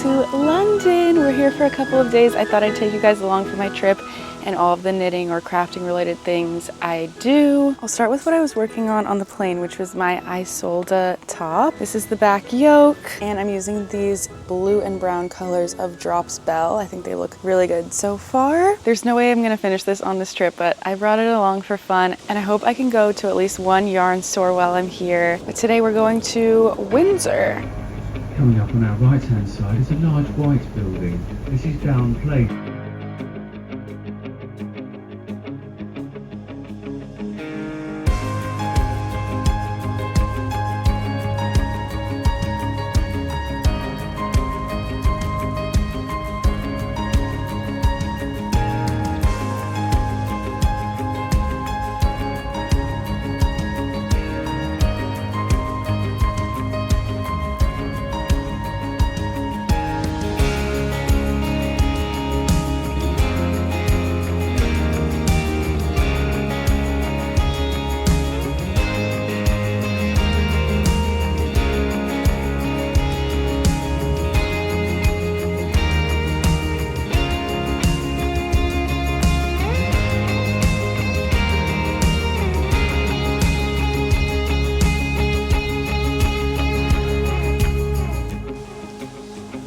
to London. We're here for a couple of days. I thought I'd take you guys along for my trip and all of the knitting or crafting related things I do. I'll start with what I was working on the plane, which was my isolda top. This is the back yoke, and I'm using these blue and brown colors of Drops Belle. I think they look really good so far. There's no way I'm gonna finish this on this trip, but I brought it along for fun, and I hope I can go to at least one yarn store while I'm here. But today we're going to Windsor. Coming up on our right hand side is a large white building. This is Down Place.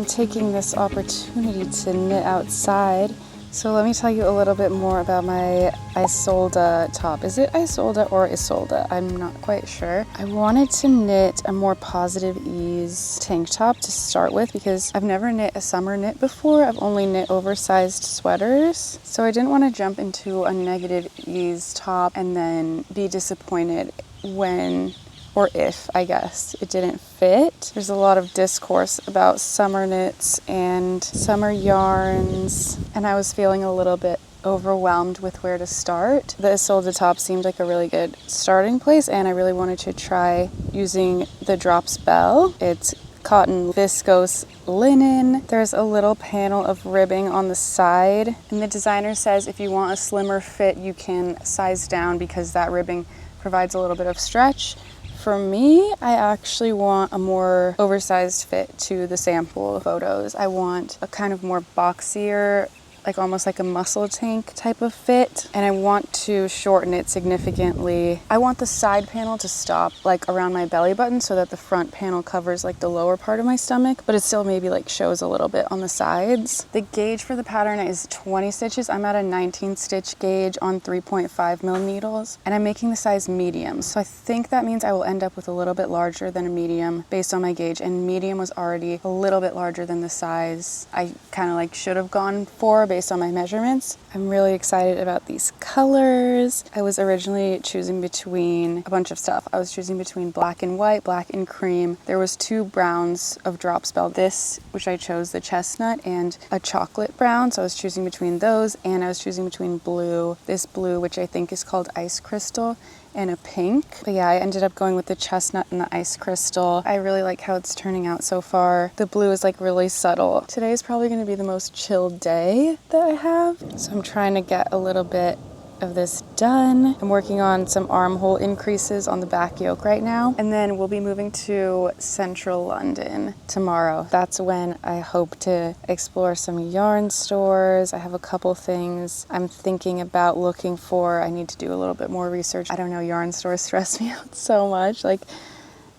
Taking this opportunity to knit outside. So let me tell you a little bit more about my isolda top. Is it isolda or isolda? I'm not quite sure. I wanted to knit a more positive ease tank top to start with because I've never knit a summer knit before. I've only knit oversized sweaters. So I didn't want to jump into a negative ease top and then be disappointed when or if, I guess, it didn't fit. There's a lot of discourse about summer knits and summer yarns, and I was feeling a little bit overwhelmed with where to start. The isolda top seemed like a really good starting place, and I really wanted to try using the Drops Belle. It's cotton viscose linen. There's a little panel of ribbing on the side, and the designer says if you want a slimmer fit, you can size down because that ribbing provides a little bit of stretch. For me, I actually want a more oversized fit to the sample photos. I want a kind of more boxier, like almost like a muscle tank type of fit, and I want to shorten it significantly. I want the side panel to stop like around my belly button so that the front panel covers like the lower part of my stomach, but it still maybe like shows a little bit on the sides. The gauge for the pattern is 20 stitches. I'm at a 19 stitch gauge on 3.5 mil needles, and I'm making the size medium. So I think that means I will end up with a little bit larger than a medium based on my gauge, and medium was already a little bit larger than the size I kind of like should have gone for based on my measurements. I'm really excited about these colors. I was originally choosing between a bunch of stuff. I was choosing between black and white, black and cream. There was two browns of Drops Belle. This, which I chose, the chestnut, and a chocolate brown. So I was choosing between those, and I was choosing between blue, this blue, which I think is called Ice Crystal, and a pink. But yeah, I ended up going with the chestnut and the ice crystal. I really like how it's turning out so far. The blue is like really subtle. Today is probably gonna be the most chill day that I have. So I'm trying to get a little bit of this done. I'm working on some armhole increases on the back yoke right now, and then we'll be moving to central London tomorrow. That's when I hope to explore some yarn stores. I have a couple things I'm thinking about looking for. I need to do a little bit more research. I don't know, yarn stores stress me out so much. Like,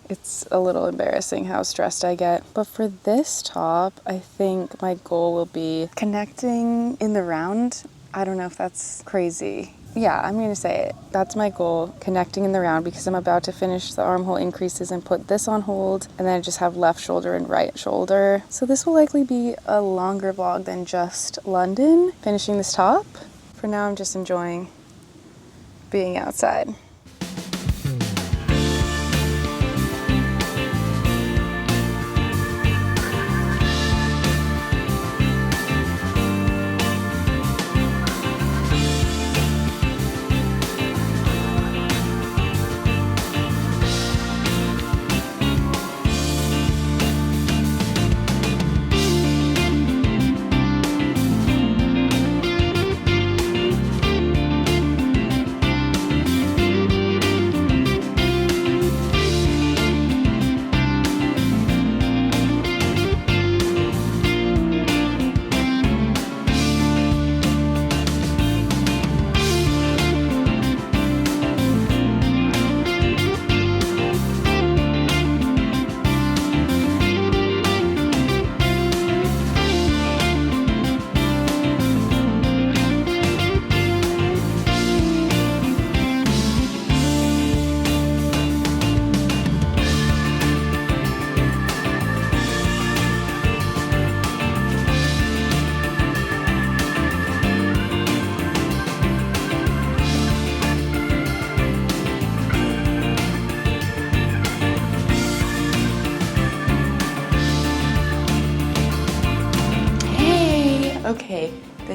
it's a little embarrassing how stressed I get. But for this top, I think my goal will be connecting in the round. I don't know if that's crazy. Yeah, I'm gonna say it. That's my goal, connecting in the round, because I'm about to finish the armhole increases and put this on hold, and then I just have left shoulder and right shoulder. So this will likely be a longer vlog than just London, finishing this top. For now, I'm just enjoying being outside.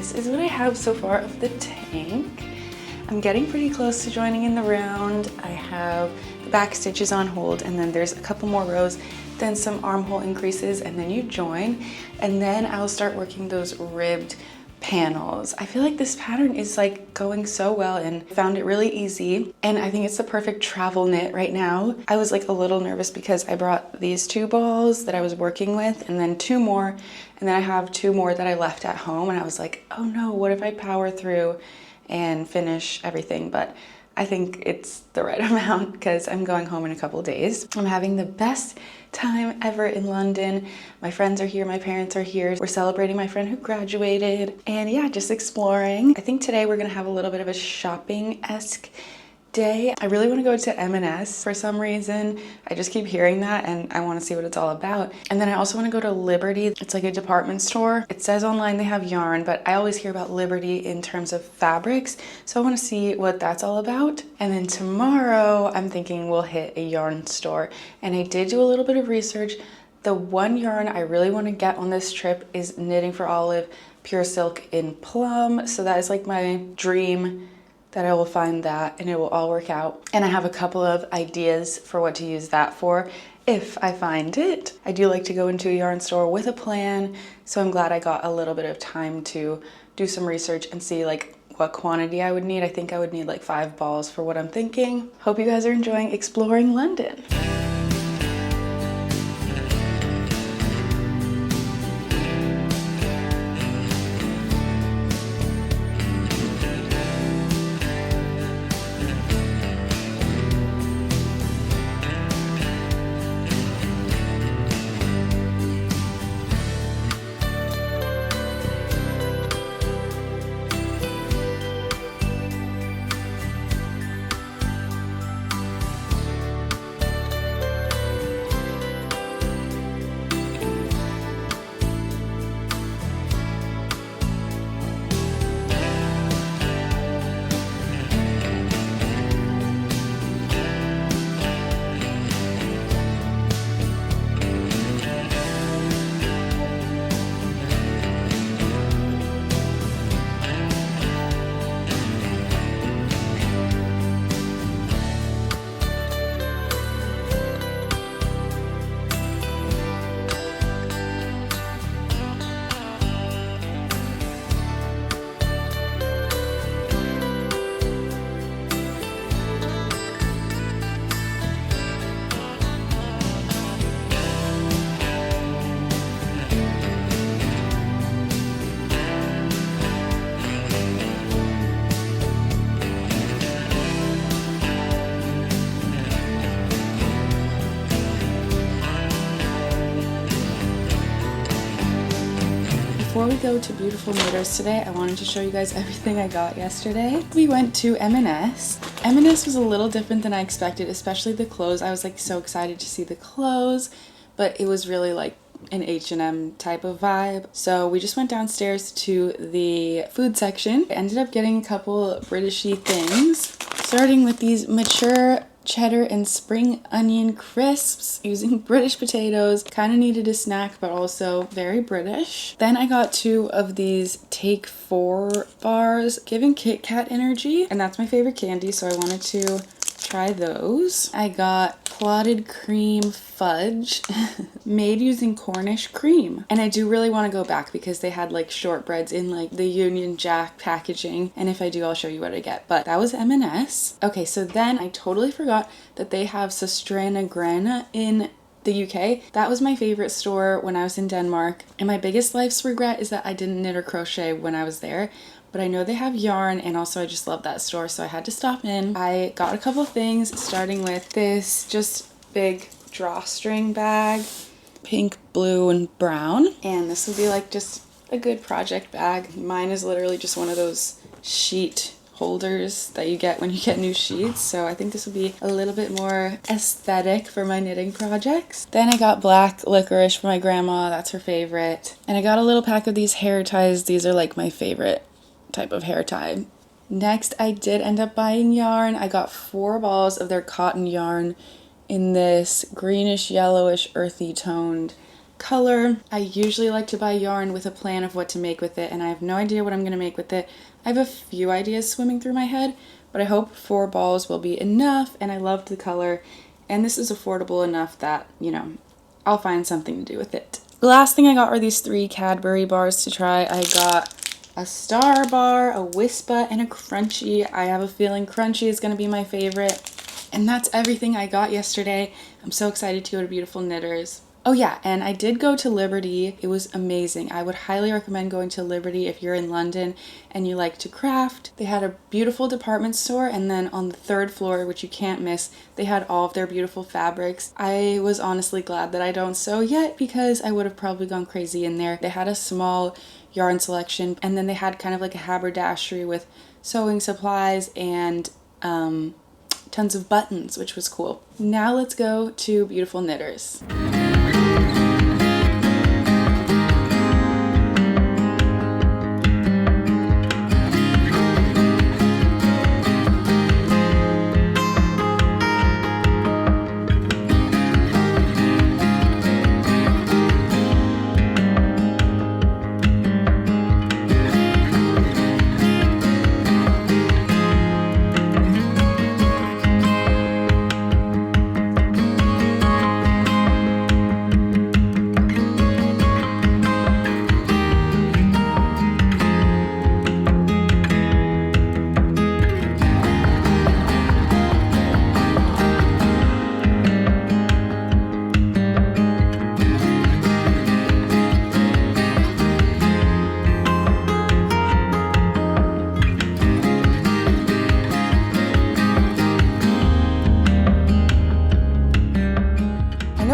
this is what I have so far of the tank. I'm getting pretty close to joining in the round. I have the back stitches on hold, and then there's a couple more rows, then some armhole increases, and then you join, and then I'll start working those ribbed panels. I feel like this pattern is like going so well and found it really easy, and I think it's the perfect travel knit right now. I was like a little nervous because I brought these 2 balls that I was working with and then 2 more, and then I have 2 more that I left at home, and I was like, oh no, what if I power through and finish everything? But I think it's the right amount because I'm going home in a couple days. I'm having the best time ever in London. My friends are here, my parents are here. We're celebrating my friend who graduated, and yeah, just exploring. I think today we're gonna have a little bit of a shopping-esque day. I really want to go to M&S for some reason. I just keep hearing that and I want to see what it's all about. And then I also want to go to Liberty. It's like a department store. It says online they have yarn, but I always hear about Liberty in terms of fabrics, so I want to see what that's all about. And then tomorrow I'm thinking we'll hit a yarn store, and I did do a little bit of research. The one yarn I really want to get on this trip is Knitting for Olive Pure Silk in Plum. So that is like my dream, that I will find that and it will all work out. And I have a couple of ideas for what to use that for if I find it. I do like to go into a yarn store with a plan, so I'm glad I got a little bit of time to do some research and see like what quantity I would need. I think I would need like 5 balls for what I'm thinking. Hope you guys are enjoying exploring London. Before we go to Beautiful Knitters today, I wanted to show you guys everything I got yesterday. We went to M&S. M&S was a little different than I expected, especially the clothes. I was like so excited to see the clothes, but it was really like an H&M type of vibe. So we just went downstairs to the food section. I ended up getting a couple Britishy things, starting with these mature cheddar and spring onion crisps using British potatoes. Kind of needed a snack, but also very British. Then I got 2 of these Take 4 bars, giving Kit Kat energy, and that's my favorite candy, so I wanted to try those. I got clotted cream fudge made using Cornish cream, and I do really want to go back because they had like shortbreads in like the Union Jack packaging, and if I do I'll show you what I get. But that was M&S. Okay, so then I totally forgot that they have Sastrana Grana in the UK. That was my favorite store when I was in Denmark, and my biggest life's regret is that I didn't knit or crochet when I was there. But I know they have yarn, and also I just love that store, so I had to stop in. I got a couple things, starting with this just big drawstring bag, pink, blue, and brown. And this will be like just a good project bag. Mine is literally just one of those sheet holders that you get when you get new sheets, so I think this will be a little bit more aesthetic for my knitting projects. Then I got black licorice for my grandma, that's her favorite. And I got a little pack of these hair ties. These are like my favorite type of hair tie. Next, I did end up buying yarn. I got 4 balls of their cotton yarn in this greenish, yellowish, earthy toned color. I usually like to buy yarn with a plan of what to make with it, and I have no idea what I'm going to make with it. I have a few ideas swimming through my head, but I hope 4 balls will be enough, and I loved the color, and this is affordable enough that, you know, I'll find something to do with it. The last thing I got are these 3 Cadbury bars to try. I got a Star bar, a Wispa, and a Crunchie. I have a feeling Crunchie is going to be my favorite. And that's everything I got yesterday. I'm so excited to go to Beautiful Knitters. Oh yeah, and I did go to Liberty. It was amazing. I would highly recommend going to Liberty if you're in London and you like to craft. They had a beautiful department store, and then on the 3rd floor, which you can't miss, they had all of their beautiful fabrics. I was honestly glad that I don't sew yet because I would have probably gone crazy in there. They had a small yarn selection, and then they had kind of like a haberdashery with sewing supplies and tons of buttons, which was cool. Now let's go to Beautiful Knitters.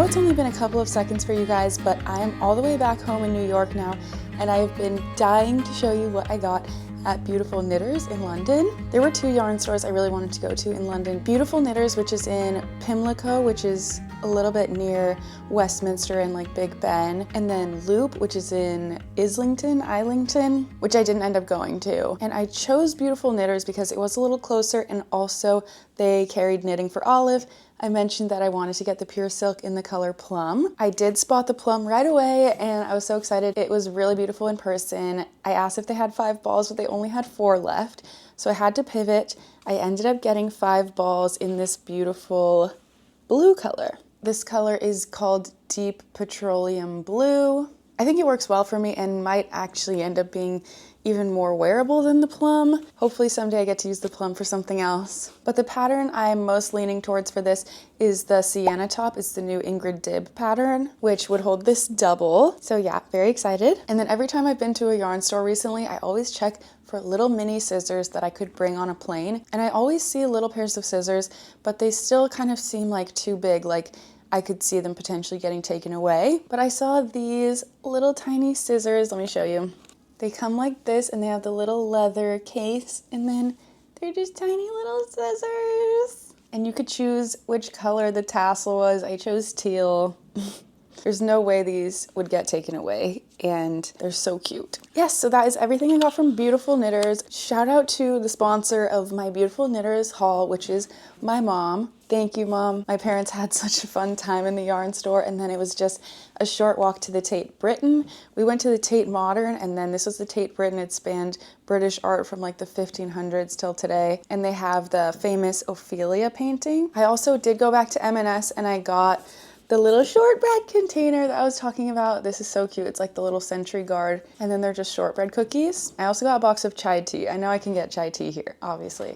It's only been a couple of seconds for you guys, but I am all the way back home in New York now, and I have been dying to show you what I got at Beautiful Knitters in London. There were 2 yarn stores I really wanted to go to in London. Beautiful Knitters, which is in Pimlico, which is a little bit near Westminster and like Big Ben, and then Loop, which is in Islington, which I didn't end up going to. And I chose Beautiful Knitters because it was a little closer, and also they carried Knitting for Olive. I mentioned that I wanted to get the pure silk in the color plum. I did spot the plum right away, and I was so excited. It was really beautiful in person. I asked if they had 5 balls, but they only had 4 left, so I had to pivot. I ended up getting 5 balls in this beautiful blue color. This color is called Deep Petroleum Blue. I think it works well for me and might actually end up being even more wearable than the plum. Hopefully someday I get to use the plum for something else. But the pattern I'm most leaning towards for this is the Sienna top. It's the new Ingrid Dibb pattern, which would hold this double. So yeah, very excited. And then every time I've been to a yarn store recently, I always check for little mini scissors that I could bring on a plane. And I always see little pairs of scissors, but they still kind of seem like too big, like I could see them potentially getting taken away. But I saw these little tiny scissors. Let me show you. They come like this, and they have the little leather case, and then they're just tiny little scissors. And you could choose which color the tassel was. I chose teal. There's no way these would get taken away, and they're so cute. Yes, so that is everything I got from Beautiful Knitters. Shout out to the sponsor of my Beautiful Knitters haul, which is my mom. Thank you, Mom. My parents had such a fun time in the yarn store, and then it was just a short walk to the Tate Britain. We went to the Tate Modern, and then this was the Tate Britain. It spanned British art from like the 1500s till today, and they have the famous Ophelia painting. I also did go back to M&S, and I got the little shortbread container that I was talking about. This is so cute. It's like the little Century Guard, and then they're just shortbread cookies. I also got a box of chai tea. I know I can get chai tea here, obviously,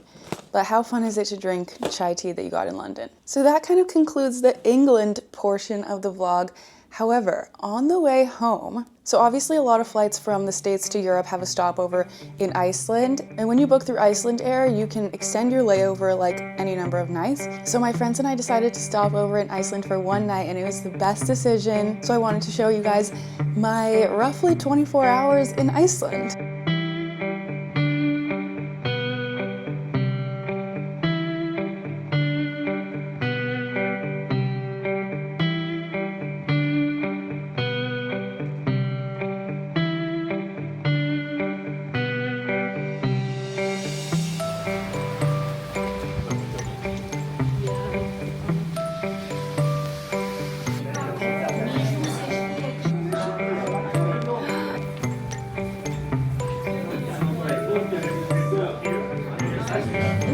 but how fun is it to drink chai tea that you got in London? So that kind of concludes the England portion of the vlog. However, on the way home, so obviously a lot of flights from the States to Europe have a stopover in Iceland. And when you book through Iceland Air, you can extend your layover like any number of nights. So my friends and I decided to stop over in Iceland for 1 night, and it was the best decision. So I wanted to show you guys my roughly 24 hours in Iceland.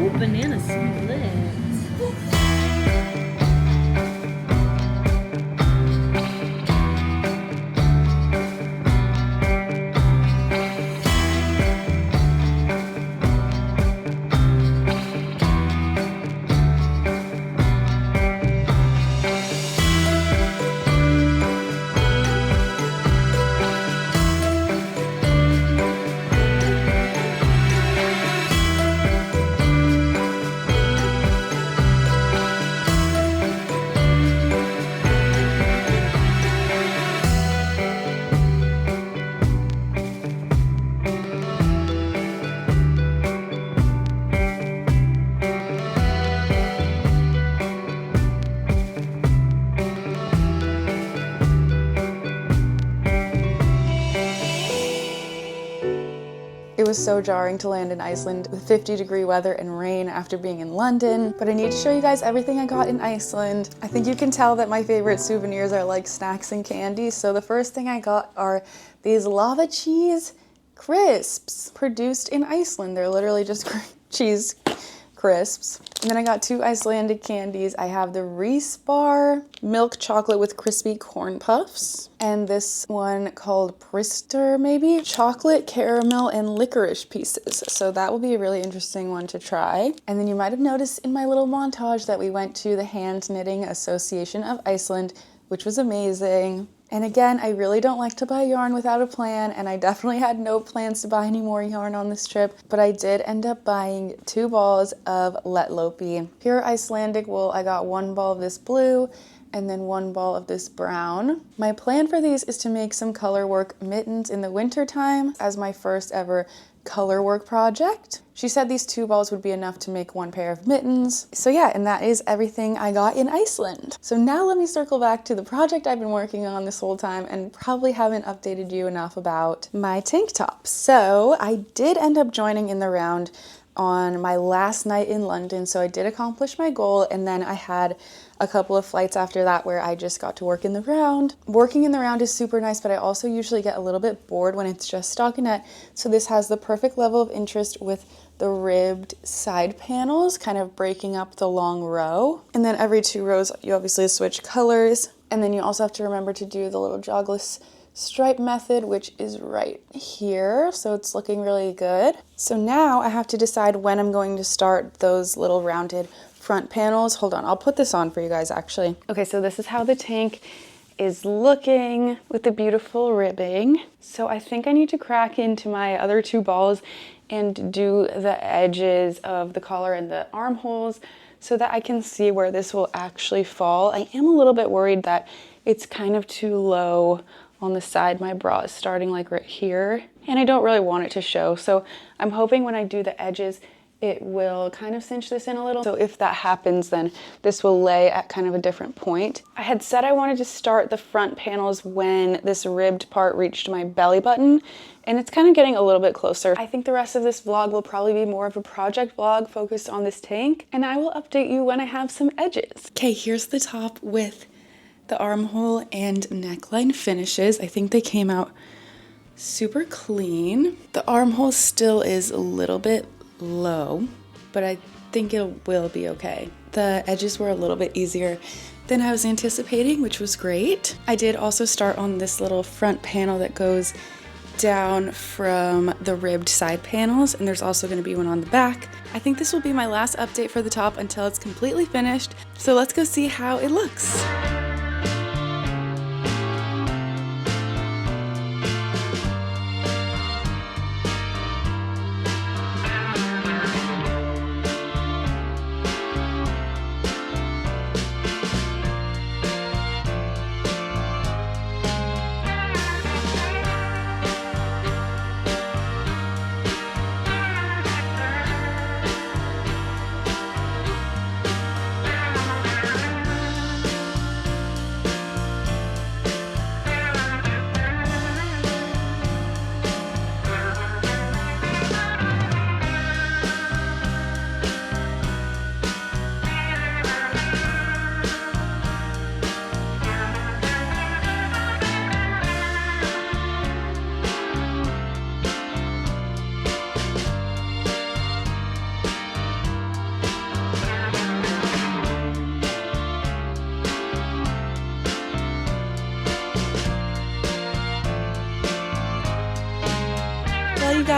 Ooh, banana split. It was so jarring to land in Iceland with 50-degree weather and rain after being in London, but I need to show you guys everything I got in Iceland. I think you can tell that my favorite souvenirs are like snacks and candy. So the first thing I got are these lava cheese crisps produced in Iceland. They're literally just cheese crisps. And then I got 2 Icelandic candies. I have the Reese bar, milk chocolate with crispy corn puffs, and this one called Prister maybe, chocolate, caramel, and licorice pieces. So that will be a really interesting one to try. And then you might have noticed in my little montage that we went to the Hand Knitting Association of Iceland, which was amazing. And again, I really don't like to buy yarn without a plan, and I definitely had no plans to buy any more yarn on this trip, but I did end up buying 2 balls of Letlopi. Pure Icelandic wool. I got 1 ball of this blue and then 1 ball of this brown. My plan for these is to make some color work mittens in the winter time as my first ever color work project. She said these 2 balls would be enough to make 1 pair of mittens. So yeah, and that is everything I got in Iceland. So now let me circle back to the project I've been working on this whole time and probably haven't updated you enough about my tank top. So I did end up joining in the round on my last night in London, so I did accomplish my goal, and then I had a couple of flights after that where I just got to work in the round. Working in the round is super nice, but I also usually get a little bit bored when it's just stockinette, so this has the perfect level of interest with the ribbed side panels, kind of breaking up the long row. And then every 2 rows, you obviously switch colors, and then you also have to remember to do the little jogless stripe method, which is right here, so it's looking really good. So now I have to decide when I'm going to start those little rounded front panels. Hold on, I'll put this on for you guys actually. Okay, so this is how the tank is looking with the beautiful ribbing. So I think I need to crack into my other 2 balls and do the edges of the collar and the armholes so that I can see where this will actually fall. I am a little bit worried that it's kind of too low on the side. My bra is starting like right here, and I don't really want it to show. So I'm hoping when I do the edges, it will kind of cinch this in a little. So if that happens, then this will lay at kind of a different point. I had said I wanted to start the front panels when this ribbed part reached my belly button, and it's kind of getting a little bit closer. I think the rest of this vlog will probably be more of a project vlog focused on this tank, and I will update you when I have some edges. Okay, here's the top with the armhole and neckline finishes. I think they came out super clean. The armhole still is a little bit low, but I think it will be okay. The edges were a little bit easier than I was anticipating, which was great. I did also start on this little front panel that goes down from the ribbed side panels, and there's also going to be one on the back. I think this will be my last update for the top until it's completely finished, so let's go see how it looks.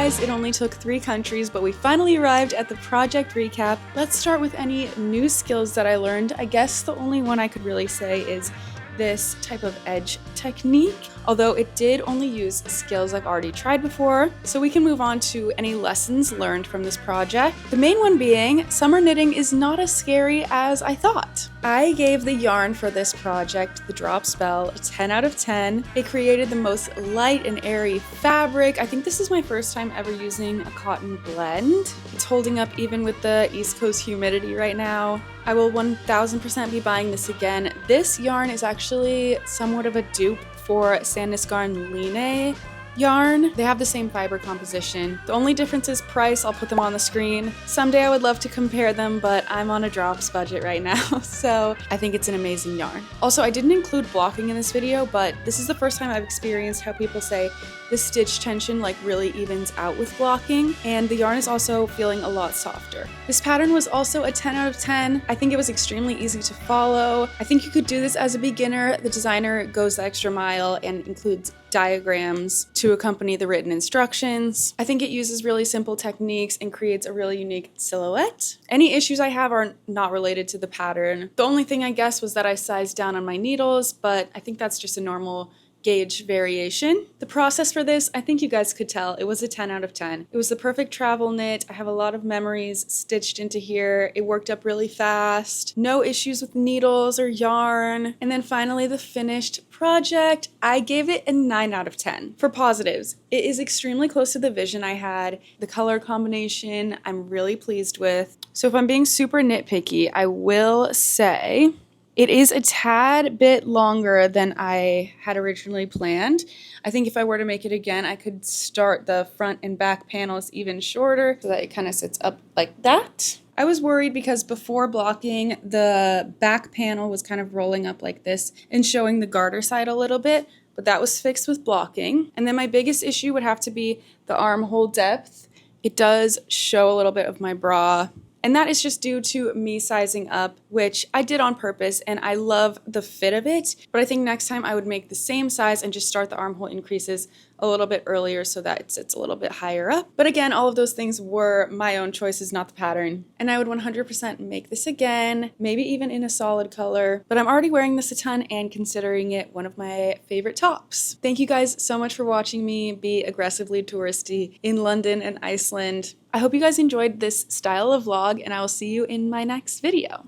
guys, it only took 3 countries, but we finally arrived at the project recap. Let's start with any new skills that I learned. I guess the only one I could really say is this type of edge technique, although it did only use skills I've already tried before. So we can move on to any lessons learned from this project. The main one being, summer knitting is not as scary as I thought. I gave the yarn for this project, the drop spell, a 10 out of 10. It created the most light and airy fabric. I think this is my first time ever using a cotton blend. It's holding up even with the East Coast humidity right now. I will 1000% be buying this again. This yarn is actually somewhat of a dupe for Sandnes Line yarn. They have the same fiber composition. The only difference is price. I'll put them on the screen. Someday I would love to compare them, but I'm on a drops budget right now, so I think it's an amazing yarn. Also, I didn't include blocking in this video, but this is the first time I've experienced how people say the stitch tension like really evens out with blocking, and the yarn is also feeling a lot softer. This pattern was also a 10 out of 10. I think it was extremely easy to follow. I think you could do this as a beginner. The designer goes the extra mile and includes diagrams to accompany the written instructions. I think it uses really simple techniques and creates a really unique silhouette. Any issues I have are not related to the pattern. The only thing I guess was that I sized down on my needles, but I think that's just a normal gauge variation. The process for this, I think you guys could tell, it was a 10 out of 10. It was the perfect travel knit. I have a lot of memories stitched into here. It worked up really fast. No issues with needles or yarn. And then finally the finished project, I gave it a 9 out of 10. For positives, it is extremely close to the vision I had. The color combination, I'm really pleased with. So if I'm being super nitpicky, I will say it is a tad bit longer than I had originally planned. I think if I were to make it again, I could start the front and back panels even shorter so that it kind of sits up like that. I was worried because before blocking, the back panel was kind of rolling up like this and showing the garter side a little bit, but that was fixed with blocking. And then my biggest issue would have to be the armhole depth. It does show a little bit of my bra, and that is just due to me sizing up, which I did on purpose, and I love the fit of it. But I think next time I would make the same size and just start the armhole increases a little bit earlier so that it sits a little bit higher up. But again, all of those things were my own choices, not the pattern. And I would 100% make this again, maybe even in a solid color. But I'm already wearing this a ton and considering it one of my favorite tops. Thank you guys so much for watching me be aggressively touristy in London and Iceland. I hope you guys enjoyed this style of vlog, and I will see you in my next video.